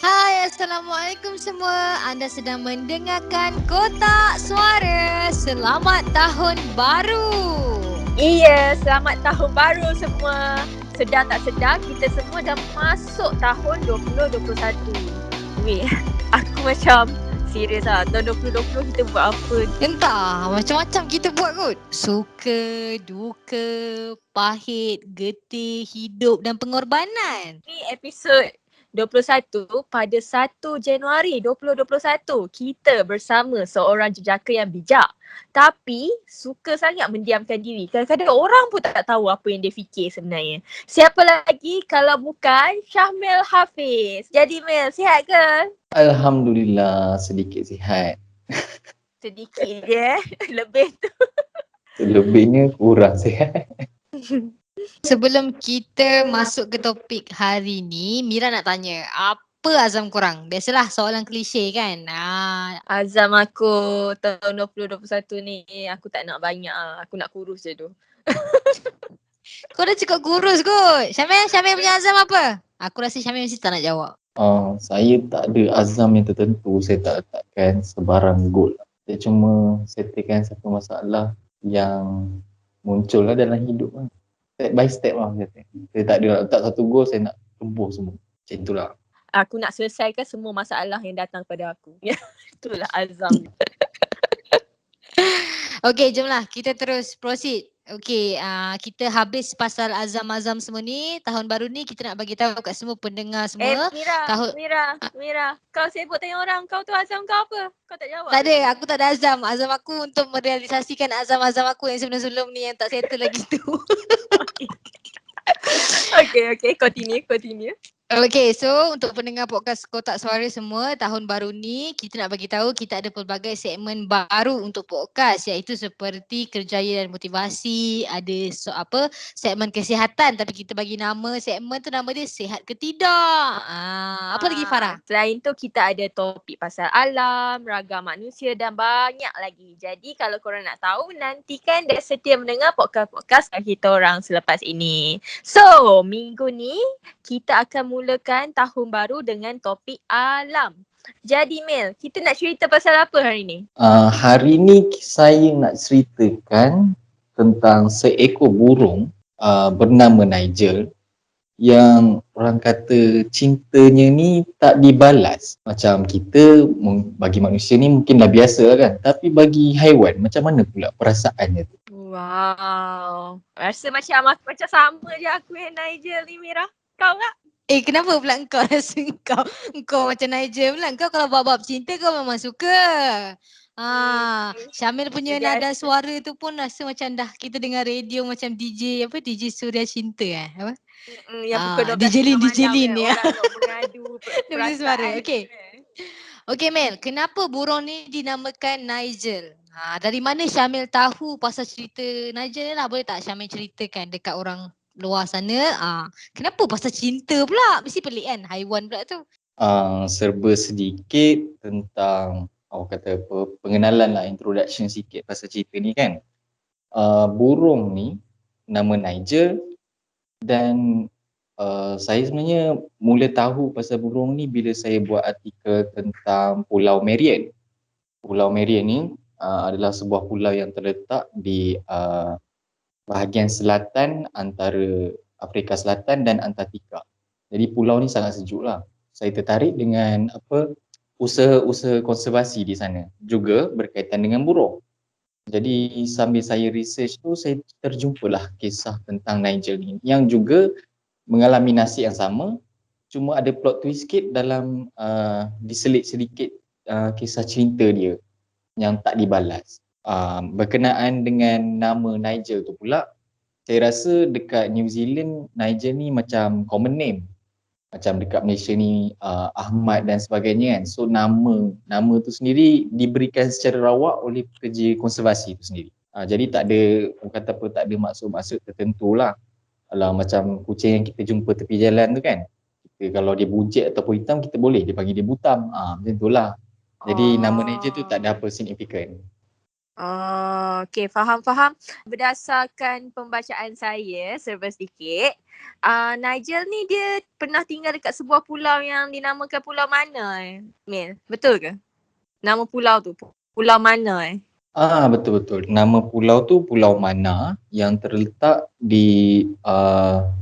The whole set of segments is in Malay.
Hai, Assalamualaikum semua. Anda sedang mendengarkan Kotak Suara. Selamat Tahun Baru. Iya, selamat tahun baru semua. Sedar tak sedar, kita semua dah masuk tahun 2021. Weh, aku macam serius lah. Tahun 2020 kita buat apa? Entah, macam-macam kita buat kot. Suka, duka, pahit, getih, hidup dan pengorbanan. Ni episod 21 pada 1 Januari 2021. Kita bersama seorang jejaka yang bijak. Tapi suka sangat mendiamkan diri. Kadang-kadang orang pun tak tahu apa yang dia fikir sebenarnya. Siapa lagi kalau bukan Syahmil Hafiz. Jadi Mel, sihat ke? Alhamdulillah sedikit sihat. Sedikit je. Lebih tu. Selebihnya kurang sihat. Sebelum kita masuk ke topik hari ni, Mira nak tanya, apa azam korang? Biasalah soalan klise kan. Azam aku tahun 2021 ni, aku tak nak banyak lah. Aku nak kurus je tu. Kau dah cukup kurus kot. Syamil punya azam apa? Aku rasa Syamil mesti tak nak jawab. Saya tak ada azam yang tertentu. Saya tak letakkan sebarang goal. Saya cuma settlekan satu masalah yang muncul lah dalam hidup lah. Step by step lah. Saya tak ada letak satu goal, saya nak tempuh semua. Macam itulah. Aku nak selesaikan semua masalah yang datang pada aku. Itulah azam. Okay, jomlah kita terus proceed. Okay, kita habis pasal azam-azam semua ni. Tahun baru ni kita nak bagi tahu kat semua pendengar semua. Mira. Kau sibuk tanya orang, kau tu azam kau apa? Kau tak jawab. Tak ada, aku tak ada azam. Azam aku untuk merealisasikan azam-azam aku yang sebelum-sebelum ni yang tak settle lagi tu. Okay, continue. Okay, so untuk pendengar podcast Kotak Suara semua, tahun baru ni kita nak bagi tahu kita ada pelbagai segmen baru untuk podcast, iaitu seperti kerjaya dan motivasi, ada segmen kesihatan, tapi kita bagi nama segmen tu, nama dia Sihat ke Tidak. Apa lagi Farah? Selain tu kita ada topik pasal alam, ragam manusia dan banyak lagi. Jadi kalau korang nak tahu, nantikan dan setia mendengar podcast-podcast kita orang selepas ini. So, minggu ni kita akan mulakan tahun baru dengan topik alam. Jadi Mel, kita nak cerita pasal apa hari ni? Hari ni saya nak ceritakan tentang seekor burung bernama Nigel yang orang kata cintanya ni tak dibalas. Macam kita bagi manusia ni mungkin dah biasa kan, tapi bagi haiwan macam mana pula perasaannya tu? Wow, rasa macam sama je aku yang Nigel ni Mira. Kau tak? Kenapa pula engkau rasa engkau macam Nigel pula? Engkau kalau bab-bab cinta kau memang suka. Syamil punya nada suara tu pun rasa macam dah kita dengar radio macam DJ Suria Cinta apa? Yang pukul 12 DJ Lin ya. Orang nak mengadu perasaan. Okay Mel, kenapa burung ni dinamakan Nigel? Dari mana Syamil tahu pasal cerita Nigel ni lah? Boleh tak Syamil ceritakan dekat orang luar sana? Kenapa pasal cinta pula? Mesti pelik kan haiwan pula tu. Serba sedikit tentang pengenalan lah, introduction sikit pasal cerita ni kan. Burung ni nama Nigel dan saya sebenarnya mula tahu pasal burung ni bila saya buat artikel tentang Pulau Marion. Pulau Marion ni adalah sebuah pulau yang terletak di bahagian selatan antara Afrika Selatan dan Antartika. Jadi pulau ni sangat sejuk lah. Saya tertarik dengan usaha-usaha konservasi di sana, juga berkaitan dengan burung. Jadi sambil saya research tu, saya terjumpalah kisah tentang Nigel ni yang juga mengalami nasib yang sama, cuma ada plot twist sikit dalam diselit sedikit kisah cinta dia yang tak dibalas. Berkenaan dengan nama Nigel tu pula, saya rasa dekat New Zealand Nigel ni macam common name. Macam dekat Malaysia ni Ahmad dan sebagainya kan. So nama tu sendiri diberikan secara rawak oleh pekerja konservasi tu sendiri. Jadi tak ada maksud-maksud tertentu lah. Kalau macam kucing yang kita jumpa tepi jalan tu kan, kita kalau dia bujek ataupun hitam, kita boleh dia panggil dia butam. Macam tu lah. Jadi nama Nigel tu tak ada apa signifikan. Okay, faham. Berdasarkan pembacaan saya serba sedikit, Nigel ni dia pernah tinggal dekat sebuah pulau yang dinamakan pulau mana Mil? Betul ke? Nama pulau tu, pulau mana Betul-betul. Nama pulau tu Pulau Mana yang terletak di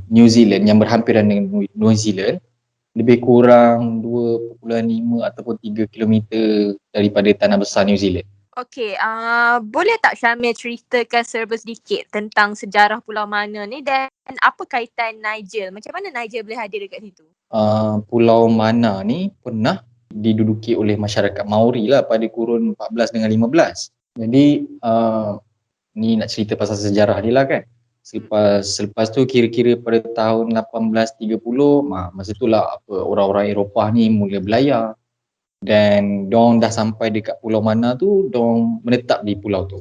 New Zealand, yang berhampiran dengan New Zealand. Lebih kurang 2.5 ataupun 3 kilometer daripada tanah besar New Zealand. Okay, boleh tak Syamil ceritakan serba sedikit tentang sejarah Pulau Mana ni dan apa kaitan Nigel? Macam mana Nigel boleh hadir dekat situ? Pulau Mana ni pernah diduduki oleh masyarakat Maori lah pada kurun 14 dengan 15. Jadi ni nak cerita pasal sejarah dia lah kan. Selepas tu kira-kira pada tahun 1830, masa tu lah orang-orang Eropah ni mula berlayar. Dan dong dah sampai dekat Pulau Mana tu, dong menetap di pulau tu.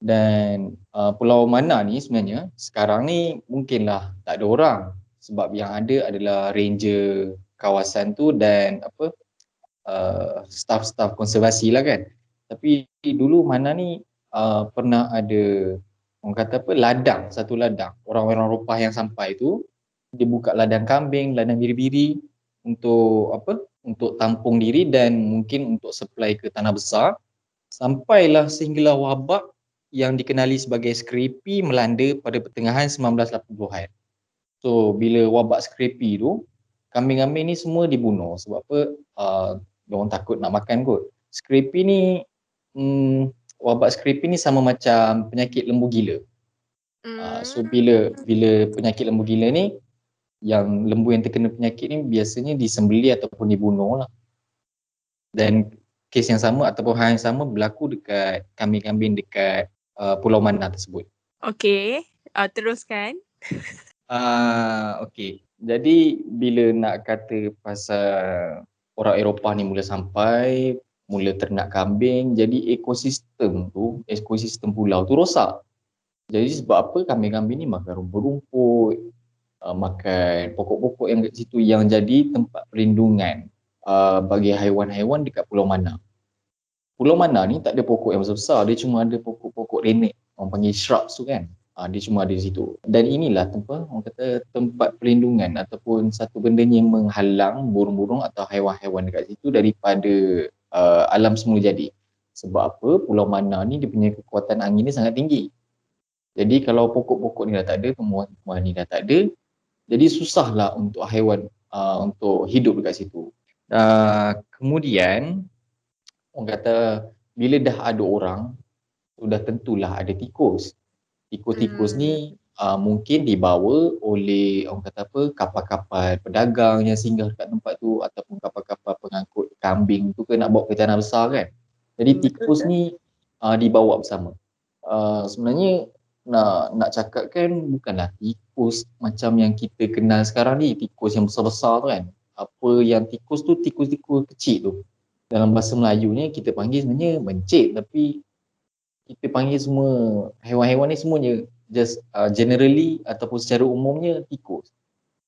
Dan Pulau Mana ni sebenarnya sekarang ni mungkinlah tak ada orang, sebab yang ada adalah ranger kawasan tu dan staff-staff konservasi lah kan. Tapi dulu Mana ni pernah ada orang kata satu ladang. Orang-orang Eropah yang sampai tu dia buka ladang kambing, ladang biri-biri untuk tampung diri dan mungkin untuk supply ke tanah besar. Sampailah sehinggalah wabak yang dikenali sebagai scrapie melanda pada pertengahan 1980-an. So bila wabak scrapie tu, kambing-kambing ni semua dibunuh sebab diorang takut nak makan kot. Scrapie ni wabak scrapie ni sama macam penyakit lembu gila. So bila penyakit lembu gila ni, yang lembu yang terkena penyakit ni biasanya disembelih ataupun dibunuh lah. Dan kes yang sama ataupun hal yang sama berlaku dekat kambing-kambing dekat Pulau Mana tersebut. Okay, teruskan. Okay. Jadi bila nak kata pasal orang Eropah ni mula sampai, mula ternak kambing, jadi ekosistem pulau tu rosak. Jadi sebab apa? Kambing-kambing ni makan rumput-rumput, makan pokok-pokok yang kat situ, yang jadi tempat perlindungan bagi haiwan-haiwan dekat Pulau Mana. Pulau Mana ni tak ada pokok yang besar-besar, dia cuma ada pokok-pokok renek, orang panggil shrubs tu kan. Dia cuma ada di situ. Dan inilah tempat perlindungan ataupun satu benda yang menghalang burung-burung atau haiwan-haiwan dekat situ daripada alam semula jadi. Sebab apa? Pulau Mana ni dia punya kekuatan angin ni sangat tinggi. Jadi kalau pokok-pokok ni dah tak ada, tumbuhan-tumbuhan ni dah tak ada, jadi susahlah untuk haiwan untuk hidup dekat situ. Kemudian orang kata bila dah ada orang, sudah tentulah ada tikus. Tikus-tikus ni mungkin dibawa oleh kapal-kapal pedagang yang singgah dekat tempat tu, ataupun kapal-kapal pengangkut kambing tu nak bawa ke tanah besar kan. Jadi tikus ni dibawa bersama. Sebenarnya nak cakapkan bukanlah tikus macam yang kita kenal sekarang ni, tikus yang besar-besar tu kan. Apa yang tikus tu, tikus-tikus kecil tu. Dalam bahasa Melayu ni kita panggil sebenarnya mencit, tapi kita panggil semua haiwan-haiwan ni semuanya just generally ataupun secara umumnya tikus.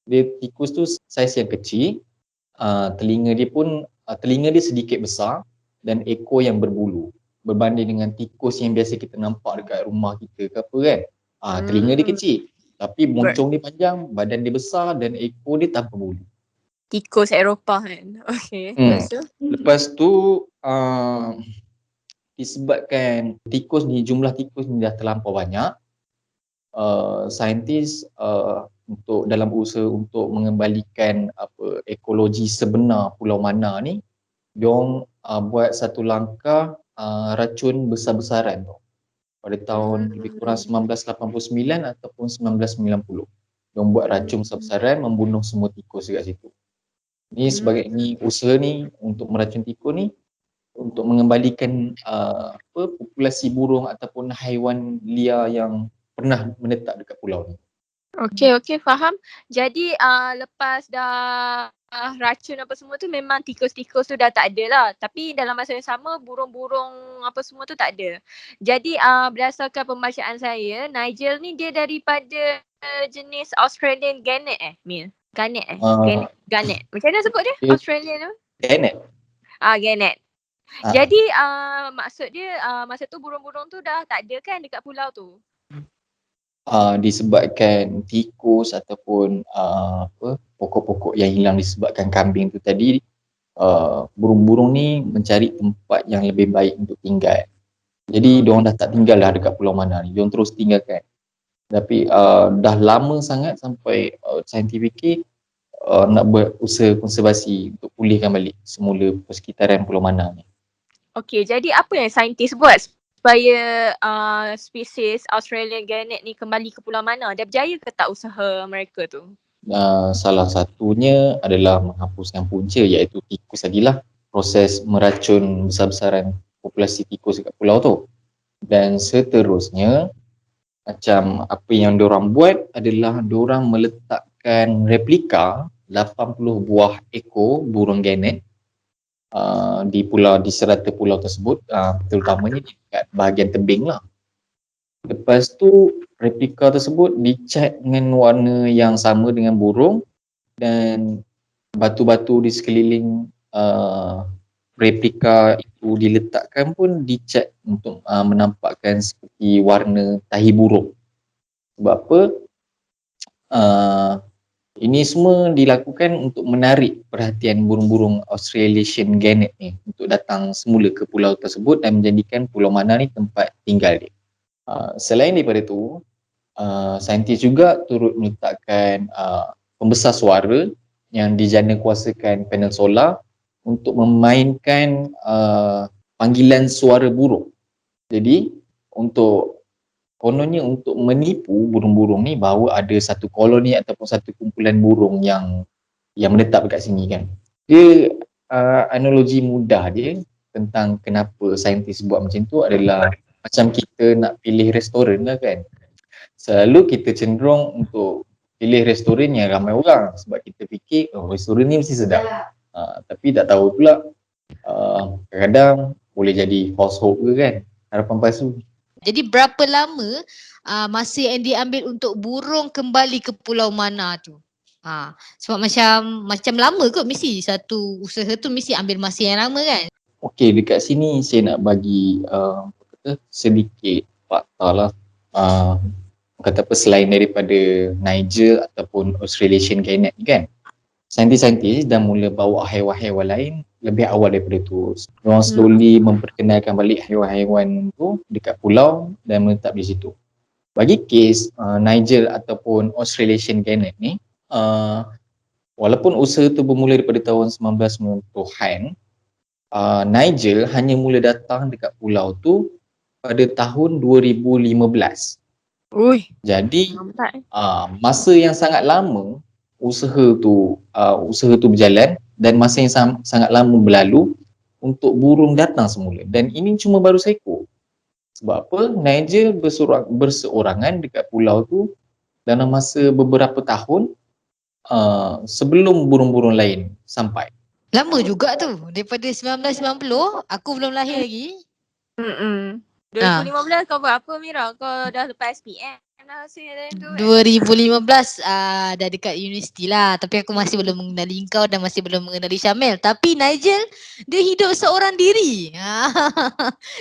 Tikus tu saiz yang kecil, telinga dia sedikit besar dan ekor yang berbulu. Berbanding dengan tikus yang biasa kita nampak dekat rumah kita ke apa kan. Telinga dia kecil tapi moncong dia panjang, badan dia besar dan ekor dia tanpa bulu. Tikus Eropah kan. Okay. Lepas tu disebabkan jumlah tikus ni dah terlampau banyak, saintis untuk dalam usaha untuk mengembalikan ekologi sebenar Pulau Mana ni, diorang buat satu langkah racun besar-besaran tu pada tahun lebih kurang 1989 ataupun 1990. Diorang buat racun besar-besaran membunuh semua tikus dekat situ. Ni sebagai usaha ni untuk meracun tikus ni untuk mengembalikan populasi burung ataupun haiwan liar yang pernah menetap dekat pulau ni. Okay, faham. Jadi lepas dah racun apa semua tu, memang tikus-tikus tu dah tak ada lah. Tapi dalam masa yang sama, burung-burung apa semua tu tak ada. Jadi berdasarkan pembacaan saya, Nigel ni dia daripada jenis Australian Gannet Mil? Gannet Gannet. Macam mana sebut dia? Australian Australian tu? Gannet. Gannet. Jadi maksud dia masa tu burung-burung tu dah tak ada kan dekat pulau tu? Disebabkan tikus ataupun pokok-pokok yang hilang disebabkan kambing tu tadi, burung-burung ni mencari tempat yang lebih baik untuk tinggal. Jadi diorang dah tak tinggal dah dekat Pulau Mana ni, diorang terus tinggalkan. Tapi dah lama sangat sampai saintifik fikir nak buat usaha konservasi untuk pulihkan balik semula persekitaran Pulau Mana ni. Okey, jadi apa yang saintis buat supaya spesies Australian Gannet ni kembali ke Pulau Mana? Dia berjaya ke tak usaha mereka tu? Salah satunya adalah menghapuskan punca, iaitu tikus tadilah. Proses meracun besar-besaran populasi tikus dekat pulau tu. Dan seterusnya, macam apa yang diorang buat adalah diorang meletakkan replika 80 buah ekor burung genet di serata pulau tersebut, terutamanya dekat bahagian tebing lah. Lepas tu replika tersebut dicat dengan warna yang sama dengan burung, dan batu-batu di sekeliling replika itu diletakkan pun dicat untuk menampakkan seperti warna tahi burung. Sebab apa? Ini semua dilakukan untuk menarik perhatian burung-burung Australasian Gannet ni untuk datang semula ke pulau tersebut dan menjadikan Pulau Mana ni tempat tinggal dia. Selain daripada tu, saintis juga turut meletakkan pembesar suara yang dijana kuasakan panel solar untuk memainkan panggilan suara burung. Jadi kononnya untuk menipu burung-burung ni bahawa ada satu koloni ataupun satu kumpulan burung yang menetap dekat sini kan. Dia analogi mudah dia tentang kenapa saintis buat macam tu adalah macam kita nak pilih restoran lah kan. Selalu kita cenderung untuk pilih restoran yang ramai orang sebab kita fikir restoran ni mesti sedap. Tapi tak tahu pula kadang-kadang boleh jadi false hope ke kan, harapan palsu. Jadi berapa lama masa yang diambil untuk burung kembali ke Pulau Mana tu? Sebab macam lama kot, mesti satu usaha tu mesti ambil masa yang lama kan? Okey, dekat sini saya nak bagi sedikit fakta lah. Kata apa, selain daripada Niger ataupun Australasian Gannet ni kan, saintis-saintis dah mula bawa haiwan-haiwan lain lebih awal daripada tu. Mereka slowly memperkenalkan balik haiwan-haiwan tu dekat pulau dan menetap di situ. Bagi kes Niger ataupun Australasian Gannet ni, walaupun usaha tu bermula daripada tahun 1990-an, Niger hanya mula datang dekat pulau tu pada tahun 2015. Jadi masa yang sangat lama usaha tu berjalan dan masa yang sangat lama berlalu untuk burung datang semula, dan ini cuma baru seekor. Sebab apa? Niger berseorangan dekat pulau tu dalam masa beberapa tahun sebelum burung-burung lain sampai. Lama juga tu. Daripada 1990, aku belum lahir lagi. 2015 kau buat apa, Mira? Kau dah lepas SPM dah rasanya tu. 2015 dah dekat universiti lah. Tapi aku masih belum mengenali kau dan masih belum mengenali Syamel. Tapi Nigel, dia hidup seorang diri.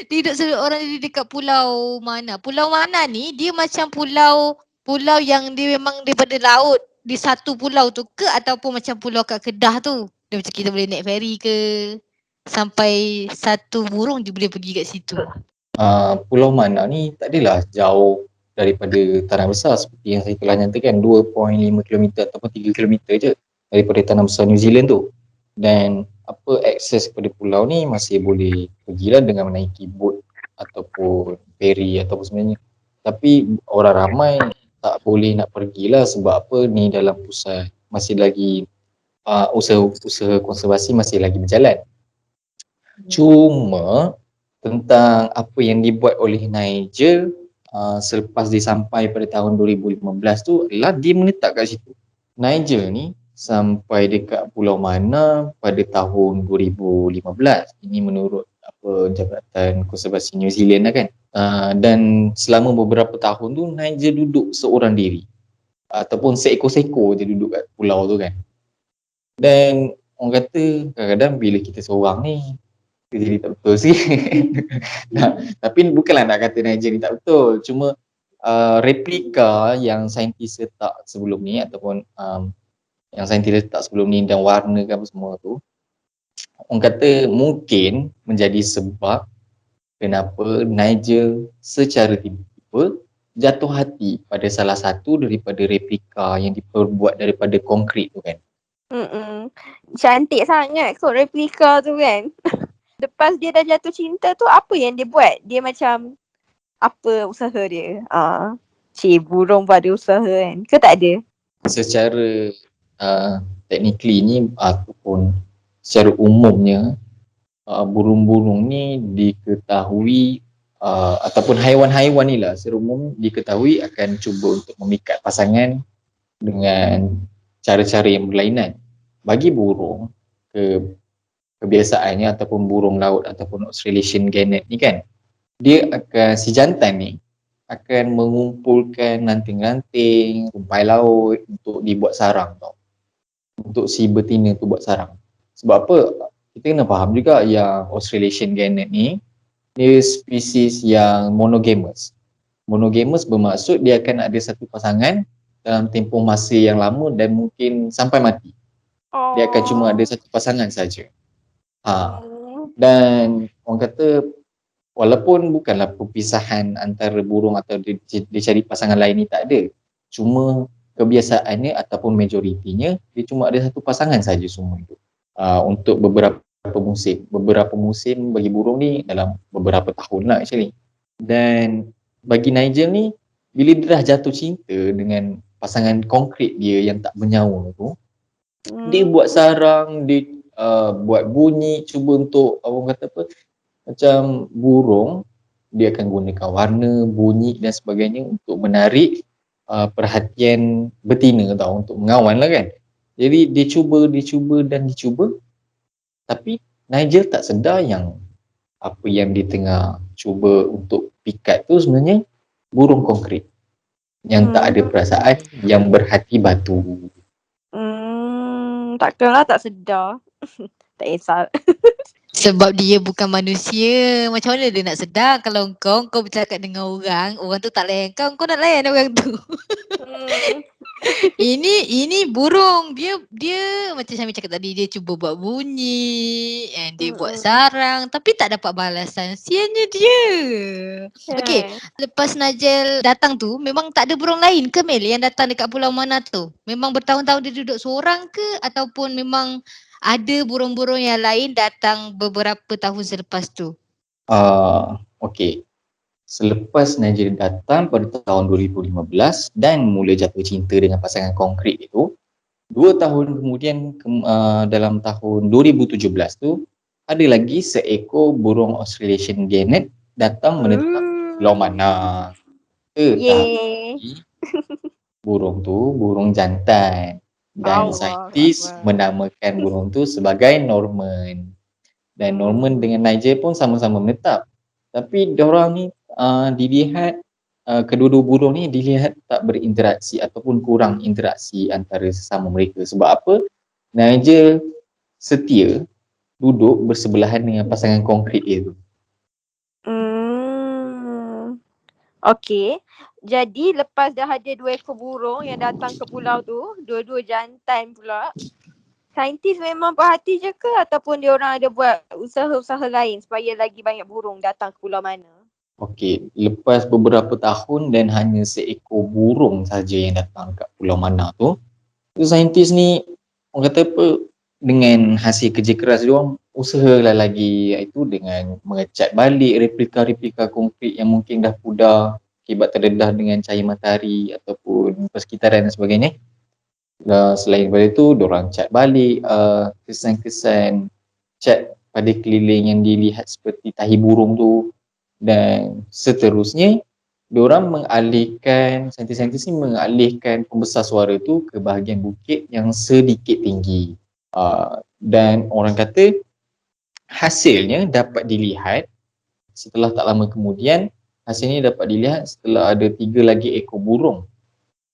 Dia hidup seorang diri dekat Pulau Mana. Pulau Mana ni dia macam pulau yang dia memang daripada laut di satu pulau tu ke, ataupun macam pulau kat Kedah tu. Dia macam kita boleh naik ferry ke, sampai satu burung je boleh pergi kat situ. Pulau Mana ni tak adalah jauh daripada tanah besar seperti yang saya telah nyatakan, 2.5 km ataupun 3 km je daripada tanah besar New Zealand tu. Dan akses kepada pulau ni masih boleh pergilah dengan menaiki bot ataupun ferry ataupun sebenarnya. Tapi orang ramai tak boleh nak pergilah sebab apa, ni dalam pusat masih lagi usaha konservasi masih lagi berjalan. Cuma tentang apa yang dibuat oleh Niger selepas dia sampai pada tahun 2015 tu adalah dia menetap kat situ. Niger ni sampai dekat Pulau Mana pada tahun 2015. Ini menurut Jabatan Konservasi New Zealand lah kan. Dan selama beberapa tahun tu Niger duduk seorang diri ataupun seekor-sekor je duduk kat pulau tu kan. Dan orang kata kadang-kadang bila kita seorang ni, jadi tak betul sikit. Nah, tapi bukanlah nak kata Niger ni tak betul. Cuma replika yang saintis letak sebelum ni ataupun yang saintis letak sebelum ni dan warna ke apa semua tu, orang kata mungkin menjadi sebab kenapa Nigel secara tiba-tiba jatuh hati pada salah satu daripada replika yang diperbuat daripada konkrit tu kan. Cantik sangat kot replika tu kan. Lepas dia dah jatuh cinta tu, apa yang dia buat? Dia macam, apa usaha dia? Burung pun ada usaha kan? Ke tak ada? Secara technically ni ataupun secara umumnya burung-burung ni diketahui ataupun haiwan-haiwan ni lah secara umum diketahui akan cuba untuk memikat pasangan dengan cara-cara yang berlainan. Bagi burung, kebiasaannya ataupun burung laut ataupun Australasian Gannet ni kan, dia akan, si jantan ni akan mengumpulkan ranting-ranting, rumpai laut untuk dibuat sarang tau. Untuk si betina tu buat sarang. Sebab apa? Kita kena faham juga yang Australasian Gannet ni, dia spesies yang monogamous. Monogamous bermaksud dia akan ada satu pasangan dalam tempoh masa yang lama dan mungkin sampai mati. Dia akan cuma ada satu pasangan saja. Dan orang kata walaupun bukanlah perpisahan antara burung atau dia cari pasangan lain ni tak ada. Cuma kebiasaannya ataupun majoritinya dia cuma ada satu pasangan saja semua itu. Untuk beberapa musim. Beberapa musim bagi burung ni dalam beberapa tahun lah actually. Dan bagi Nigel ni, bila dia dah jatuh cinta dengan pasangan konkrit dia yang tak bernyawa tu, dia buat sarang, dia buat bunyi, cuba untuk orang kata apa, macam burung, dia akan gunakan warna, bunyi dan sebagainya untuk menarik perhatian betina tau, untuk mengawan lah kan. Jadi dia cuba, tapi Nigel tak sedar yang apa yang dia tengah cuba untuk pikat tu sebenarnya burung konkrit yang tak ada perasaan, yang berhati batu. Takkanlah tak sedar. Tak kisah. Sebab dia bukan manusia. Macam mana dia nak sedar kalau kau bercakap dengan orang tu tak layan kau nak layan orang tu. Ini burung, dia macam Syami cakap tadi, dia cuba buat bunyi and dia buat sarang tapi tak dapat balasan. Siannya dia. Okey, lepas Najel datang tu memang tak ada burung lain ke Mel yang datang dekat Pulau Mana tu? Memang bertahun-tahun dia duduk seorang ke ataupun memang ada burung-burung yang lain datang beberapa tahun selepas tu? Okey. Selepas Nigel datang pada tahun 2015 dan mula jatuh cinta dengan pasangan konkrit itu, 2 tahun kemudian dalam tahun 2017 tu, ada lagi seekor burung Australasian Gannet datang menetap Pulau Mana. Tetapi burung tu burung jantan dan saintis menamakan burung tu sebagai Norman. Dan Norman dengan Nigel pun sama-sama menetap. Tapi diorang ni dilihat kedua-dua burung ni dilihat tak berinteraksi ataupun kurang interaksi antara sesama mereka. Sebab apa? Nigel setia duduk bersebelahan dengan pasangan konkrit dia tu. Okey. Jadi lepas dah ada 2 ekor burung yang datang ke pulau tu, dua-dua jantan pula, saintis memang berhati je ke ataupun dia orang ada buat usaha-usaha lain supaya lagi banyak burung datang ke Pulau Mana? Okey, lepas beberapa tahun dan hanya seekor burung saja yang datang kat Pulau Mana tu, saintis ni orang kata apa, dengan hasil kerja keras dia orang usahalah lagi, iaitu dengan mengecat balik replika-replika konkrit yang mungkin dah pudar akibat terdedah dengan cahaya matahari ataupun persekitaran dan sebagainya. Selain daripada itu, diorang cat balik kesan-kesan cat pada keliling yang dilihat seperti tahi burung tu, dan seterusnya diorang mengalihkan, saintis-saintis ni mengalihkan pembesar suara tu ke bahagian bukit yang sedikit tinggi. Dan orang kata hasilnya dapat dilihat setelah tak lama kemudian, hasilnya dapat dilihat setelah ada 3 lagi ekor burung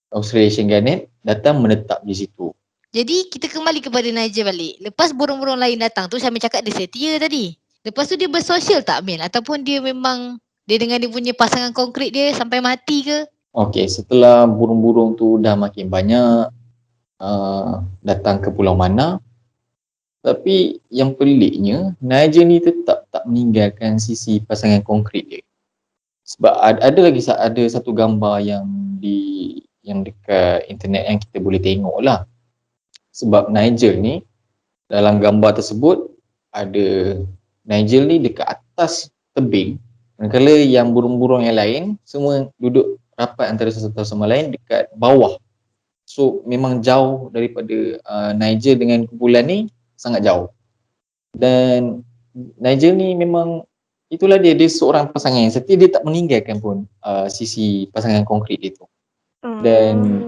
Australasian Gannet datang menetap di situ. Jadi kita kembali kepada Nigel balik. Lepas burung-burung lain datang tu, Syami cakap dia setia tadi. Lepas tu dia bersosial tak Mil? Ataupun dia memang dia dengan dia punya pasangan konkret dia sampai mati ke? Okey, setelah burung-burung tu dah makin banyak datang ke Pulau Mana, tapi yang peliknya Nigel ni tetap tak meninggalkan sisi pasangan konkret dia. Sebab ada lagi ada satu gambar yang dekat internet yang kita boleh tengok lah. Sebab Nigel ni dalam gambar tersebut ada Nigel ni dekat atas tebing, manakala yang burung-burung yang lain semua duduk rapat antara satu sama lain dekat bawah. So memang jauh daripada Nigel dengan kumpulan ni, sangat jauh. Dan Nigel ni memang itulah dia seorang pasangan yang setia, dia tak meninggalkan pun sisi pasangan konkret dia tu. Dan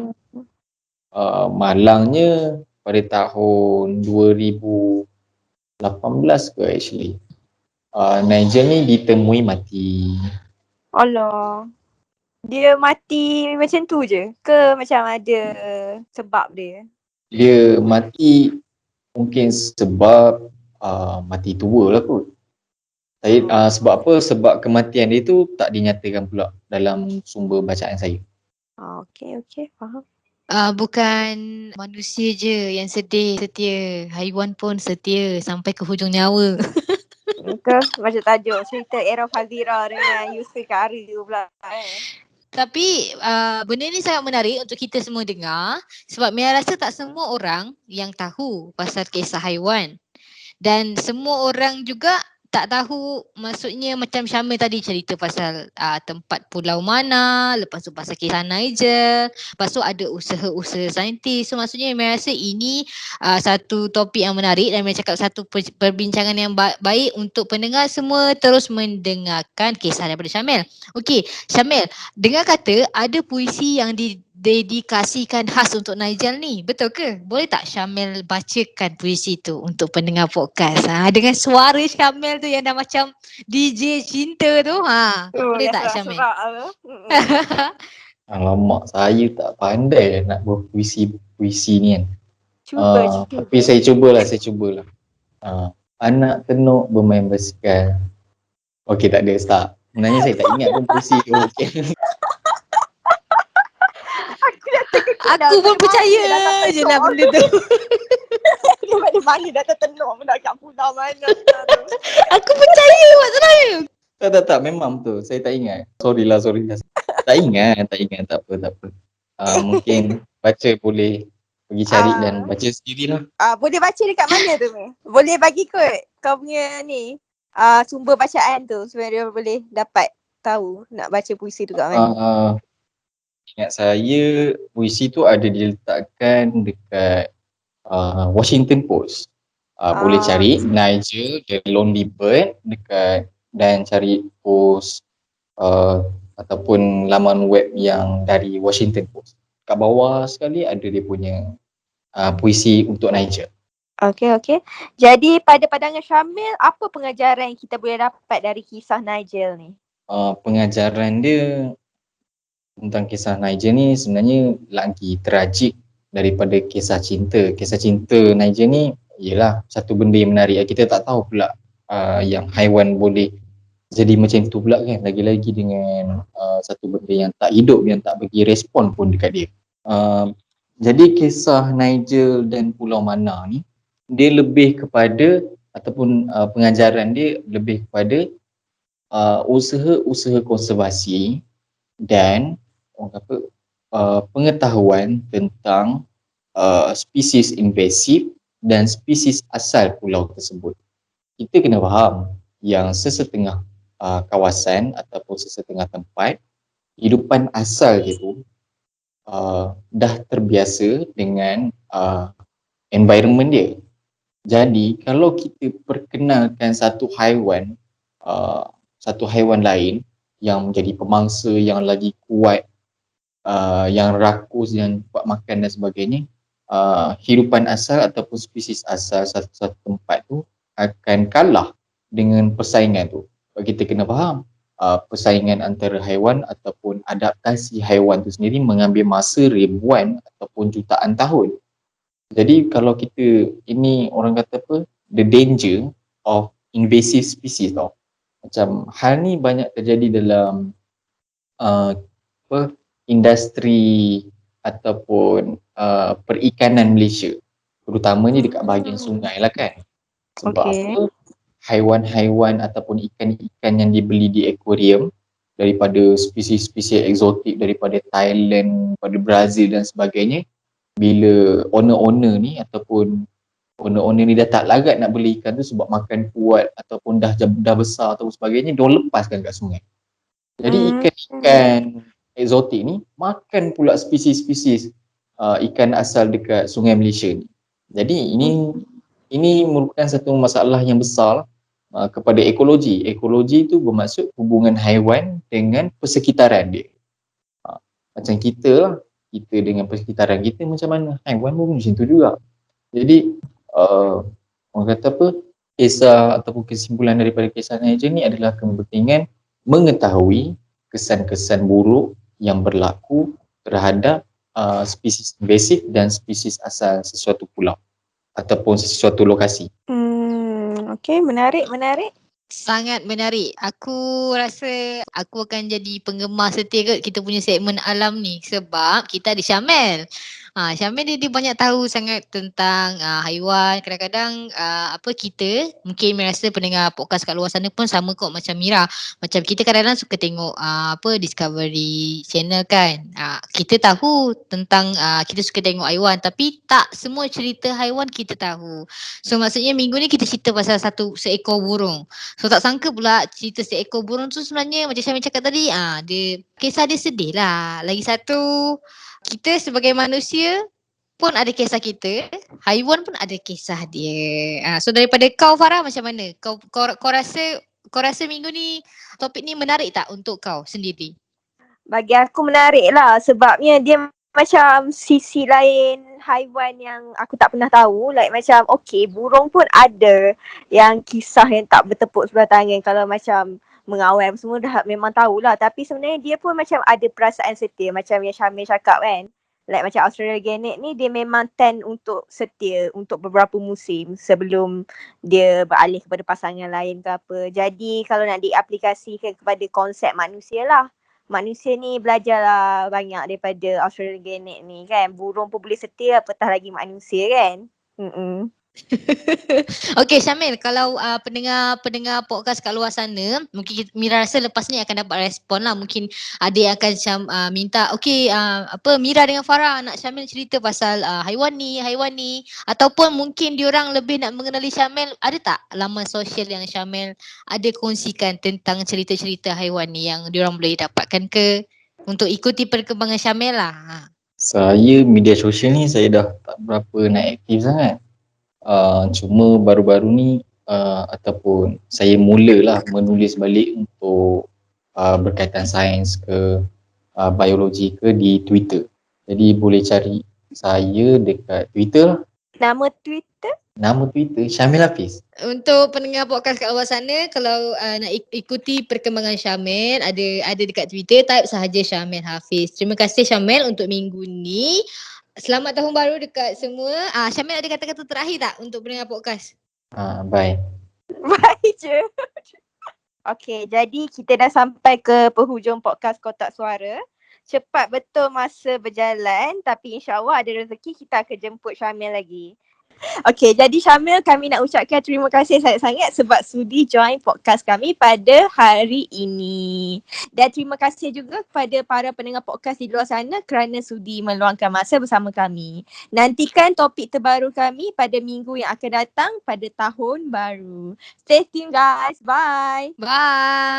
malangnya pada tahun 2018 ke actually, Nigel ni ditemui mati. Alah. Dia mati macam tu je ke macam ada sebab dia? Dia mati mungkin sebab mati tua lah kot. Sebab apa? Sebab kematian dia tu tak dinyatakan pula dalam sumber bacaan saya. Okey, faham. Bukan manusia je yang setia, haiwan pun setia sampai ke hujung nyawa. Ke macam tajuk cerita Era Fazira dengan Yusri Kari pula. Tapi benda ni sangat menarik untuk kita semua dengar sebab Mia rasa tak semua orang yang tahu pasal kisah haiwan. Dan semua orang juga tak tahu, maksudnya macam Syamil tadi cerita pasal tempat Pulau Mana, lepas tu pasal kisah Nigel, lepas tu ada usaha-usaha saintis. So maksudnya saya rasa ini satu topik yang menarik dan saya cakap satu perbincangan yang baik untuk pendengar semua terus mendengarkan kisah daripada Syamil. Okey, Syamil, dengar kata ada puisi yang dedikasikan khas untuk Nigel ni. Betul ke? Boleh tak Syamil bacakan puisi tu untuk pendengar podcast? Dengan suara Syamil tu yang dah macam DJ cinta tu. Boleh tak Syamil? Alamak, saya tak pandai nak berpuisi-puisi ni kan. Cuba. Tapi saya cubalah. Anak tenuk bermain basikal. Okey, tak ada, start. Sebenarnya saya tak ingat pun puisi tu. Okay. Aku pun percaya je lah benda tu. Dia mana dah tertenuk pula kat Pulau Mana. Aku percaya maksudnya. Tak, memang betul. Saya tak ingat. Sorry lah. Tak ingat, tak apa. Mungkin baca boleh pergi cari dan baca sendirilah. Boleh baca dekat mana tu? Boleh bagi kot kau punya ni sumber bacaan tu supaya dia boleh dapat tahu nak baca puisi tu kat mana. Ingat saya puisi tu ada diletakkan dekat Washington Post. Boleh cari Nigel The Lonely Bird dekat dan cari post ataupun laman web yang dari Washington Post. Kat bawah sekali ada dia punya puisi untuk Nigel. Okey. Jadi pada pandangan Syamil, apa pengajaran yang kita boleh dapat dari kisah Nigel ni? Pengajaran dia tentang kisah Nigel ni sebenarnya lagi tragik daripada kisah cinta. Kisah cinta Nigel ni ialah satu benda yang menarik. Kita tak tahu pula yang haiwan boleh jadi macam tu pula kan. Lagi-lagi dengan satu benda yang tak hidup, yang tak bagi respon pun dekat dia. Jadi kisah Nigel dan Pulau Mana ni, dia lebih kepada ataupun pengajaran dia lebih kepada usaha-usaha konservasi dan pengetahuan tentang spesies invasif dan spesies asal pulau tersebut. Kita kena faham yang sesetengah kawasan ataupun sesetengah tempat, hidupan asal itu dah terbiasa dengan environment dia. Jadi kalau kita perkenalkan satu haiwan lain yang menjadi pemangsa yang lagi kuat, yang rakus, yang cepat makan dan sebagainya, hidupan asal ataupun spesies asal satu tempat tu akan kalah dengan persaingan tu. Kita kena faham persaingan antara haiwan ataupun adaptasi haiwan tu sendiri mengambil masa ribuan ataupun jutaan tahun. Jadi kalau kita, ini orang kata apa, the danger of invasive species tau. Macam hal ni banyak terjadi dalam industri ataupun perikanan Malaysia. Terutamanya dekat bahagian sungai lah kan. Sebab apa? Haiwan-haiwan ataupun ikan-ikan yang dibeli di akuarium daripada spesies-spesies eksotik daripada Thailand, daripada Brazil dan sebagainya, bila owner-owner ni ataupun owner-owner ni dah tak larat nak beli ikan tu sebab makan kuat ataupun dah besar atau sebagainya, diorang lepaskan kat sungai. Jadi ikan-ikan eksotik ni makan pula spesies-spesies ikan asal dekat sungai Malaysia ni. Jadi ini merupakan satu masalah yang besar kepada ekologi. Ekologi tu bermaksud hubungan haiwan dengan persekitaran dia. Macam kita lah, kita dengan persekitaran kita macam mana, haiwan pun macam tu juga. Jadi orang kata apa, kisah ataupun kesimpulan daripada kisah Niger ni adalah kepentingan mengetahui kesan-kesan buruk yang berlaku terhadap spesies invasif dan spesies asal sesuatu pulau ataupun sesuatu lokasi. Okay, menarik. Sangat menarik. Aku rasa aku akan jadi penggemar setia kita punya segmen alam ni sebab kita ada Syamel. Syamel dia banyak tahu sangat tentang haiwan. Kadang-kadang kita mungkin merasa pendengar podcast kat luar sana pun sama kok macam Mira. Macam kita kadang-kadang suka tengok Discovery Channel kan. Kita tahu tentang kita suka tengok haiwan tapi tak semua cerita haiwan kita tahu. So maksudnya minggu ni kita cerita pasal seekor burung. So tak sangka pula cerita seekor burung tu sebenarnya macam Syamil cakap tadi, kisah dia sedih lah. Lagi satu, kita sebagai manusia pun ada kisah kita, haiwan pun ada kisah dia. So daripada kau Farah macam mana? Kau rasa minggu ni topik ni menarik tak untuk kau sendiri? Bagi aku menarik lah sebabnya dia macam sisi lain haiwan yang aku tak pernah tahu. Like macam burung pun ada yang kisah yang tak bertepuk sebelah tangan. Kalau macam mengawal semua dah memang tahulah. Tapi sebenarnya dia pun macam ada perasaan setia macam yang Syamil cakap kan. Like macam Australian Genet ni dia memang tend untuk setia untuk beberapa musim sebelum dia beralih kepada pasangan lain ke apa. Jadi kalau nak diaplikasikan kepada konsep manusia lah. Manusia ni belajarlah banyak daripada Australian Genet ni kan. Burung pun boleh setia apatah lagi manusia kan. Okay Syamil, kalau pendengar podcast kat luar sana, mungkin Mira rasa lepas ni akan dapat respon lah. Mungkin ada yang akan minta, Mira dengan Farah nak Syamil cerita pasal haiwan ni. Ataupun mungkin diorang lebih nak mengenali Syamil. Ada tak laman sosial yang Syamil ada kongsikan tentang cerita-cerita haiwan ni yang diorang boleh dapatkan ke? Untuk ikuti perkembangan Syamil lah. Saya media sosial ni saya dah tak berapa nak aktif sangat. Cuma baru-baru ni ataupun saya mulalah menulis balik untuk berkaitan sains ke biologi ke di Twitter. Jadi boleh cari saya dekat Twitter lah. Nama Twitter? Nama Twitter Syamil Hafiz. Untuk pendengar podcast kat luar sana, kalau nak ikuti perkembangan Syamil, ada dekat Twitter, type sahaja Syamil Hafiz. Terima kasih Syamil untuk minggu ni. Selamat tahun baru dekat semua. Syamil ada kata-kata terakhir tak untuk pendengar podcast? Bye. Bye je. Okay, jadi kita dah sampai ke penghujung podcast Kotak Suara. Cepat betul masa berjalan tapi insyaAllah ada rezeki kita akan jemput Syamil lagi. Okay, jadi Syamil, kami nak ucapkan terima kasih sangat-sangat sebab sudi join podcast kami pada hari ini. Dan terima kasih juga kepada para pendengar podcast di luar sana kerana sudi meluangkan masa bersama kami. Nantikan topik terbaru kami pada minggu yang akan datang pada tahun baru. Stay tuned guys. Bye. Bye.